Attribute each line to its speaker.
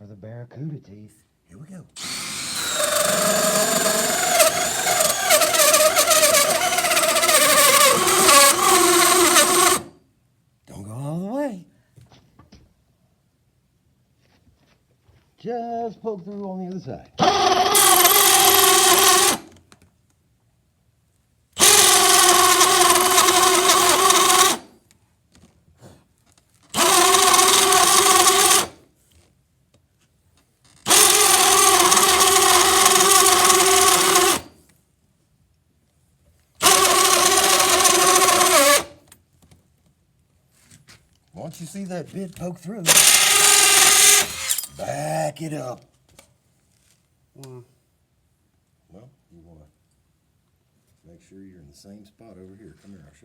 Speaker 1: for the Barracuda teeth. Here we go. Don't go all the way. Just poke through on the other side. Once you see that bit poke through, back it up. Well, you want to make sure you're in the same spot over here. Come here, I'll show you.